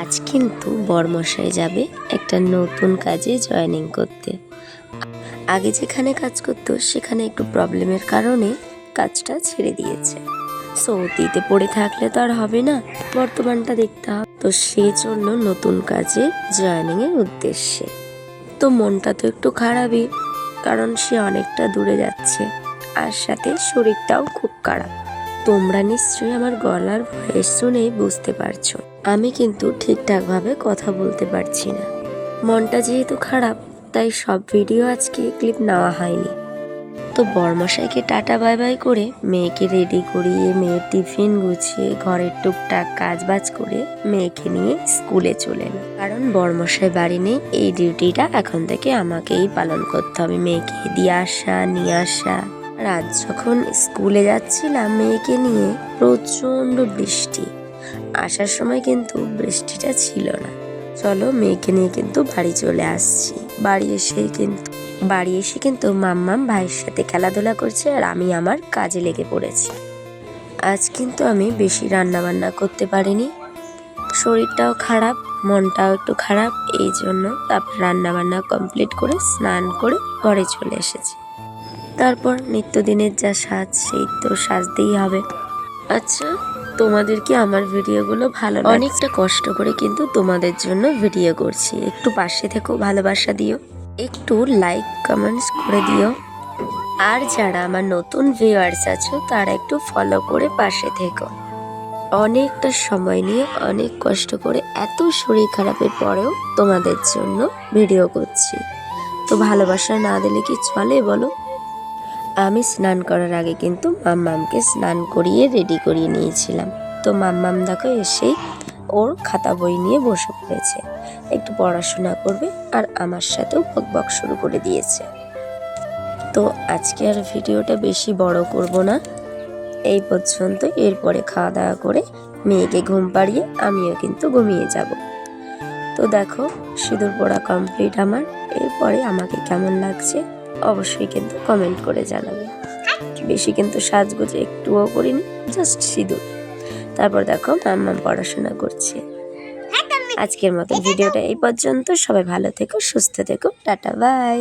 আজ কিন্তু বরমশাই যাবে একটা নতুন কাজে জয়েনিং করতে। আগে যেখানে কাজ করতো সেখানে একটু প্রবলেমের কারণে কাজটা ছেড়ে দিয়েছে। সো অতীতে পড়ে থাকলে তো আর হবে না, বর্তমানটা দেখতে হবে। তো সেই জন্য নতুন কাজে জয়েনিংয়ের উদ্দেশ্যে। তো মনটা তো একটু খারাপই, কারণ সে অনেকটা দূরে যাচ্ছে আর সাথে শরীরটাও খুব খারাপ। তোমরা নিশ্চয়ই আমার গলার ভয়েস শুনেই বুঝতে পারছো আমি কিন্তু ঠিকঠাকভাবে কথা বলতে পারছি না। মনটা যেহেতু খারাপ তাই সব ভিডিও আজকে ক্লিপ নেওয়া হয়নি। তো বরমশাইকে টাটা বাই বাই করে মেয়েকে রেডি করিয়ে মেয়ের টিফিন গুছিয়ে ঘরের টুকটাক কাজ বাজ করে মেয়েকে নিয়ে স্কুলে চলে এলাম। কারণ বরমশাই বাড়ি নেই, এই ডিউটিটা এখন থেকে আমাকেই পালন করতে হবে। মেয়েকে দিয়ে আসা নিয়ে আসা। আর আজ যখন স্কুলে যাচ্ছিলাম মেয়েকে নিয়ে, প্রচন্ড বৃষ্টি। আসার সময় কিন্তু বৃষ্টিটা ছিল না। চলো মেয়েকে নিয়ে কিন্তু বাড়ি চলে আসছি। বাড়ি এসে কিন্তু মাম্মাম ভাইয়ের সাথে খেলাধুলা করছে আর আমি আমার কাজে লেগে পড়েছি। আজ কিন্তু আমি বেশি রান্না বান্না করতে পারিনি, শরীরটাও খারাপ, মনটাও একটু খারাপ, এই জন্য তারপর রান্না বান্না কমপ্লিট করে স্নান করে ঘরে চলে এসেছি। তারপর নিত্যদিনের যা সাজ, সেই তো সাজতেই হবে। আচ্ছা, তোমাদের কি আমার ভিডিওগুলো ভালো লাগে? অনেকটা কষ্ট করে কিন্তু তোমাদের জন্য ভিডিও করছি, একটু পাশে থেকো, ভালোবাসা দিও, একটু লাইক কমেন্টস করে দিও। আর যারা আমার নতুন ভিউয়ার্স আছো তারা একটু ফলো করে পাশে থেকো। অনেকটা সময় নিয়ে অনেক কষ্ট করে এত শরীর খারাপের পরেও তোমাদের জন্য ভিডিও করছি, তো ভালোবাসা না দিলে কি চলে বলো? আমি স্নান করার আগে কিন্তু মাম্মামকে স্নান করিয়ে রেডি করিয়ে নিয়েছিলাম। তো মাম্মাম দেখো এসেই ওর খাতা বই নিয়ে বসে পড়েছে, একটু পড়াশোনা করবে আর আমার সাথেও বকবক শুরু করে দিয়েছে। তো আজকে আর ভিডিওটা বেশি বড় করব না, এই পর্যন্ত। এরপরে খাওয়া দাওয়া করে মেয়েকে ঘুম পাড়িয়ে আমিও কিন্তু ঘুমিয়ে যাব। তো দেখো সিঁদুর পড়া কমপ্লিট আমার। এরপরে আমাকে কেমন লাগছে অবশ্যই কিন্তু কমেন্ট করে জানাবে। বেশি কিন্তু সাজগোজে একটুও করিনি, জাস্ট সিঁদুর। তারপর দেখো মাম্মাম পড়াশোনা করছে। আজকের মতো ভিডিওটা এই পর্যন্ত। সবাই ভালো থেকো, সুস্থ থেকো, টাটা বাই।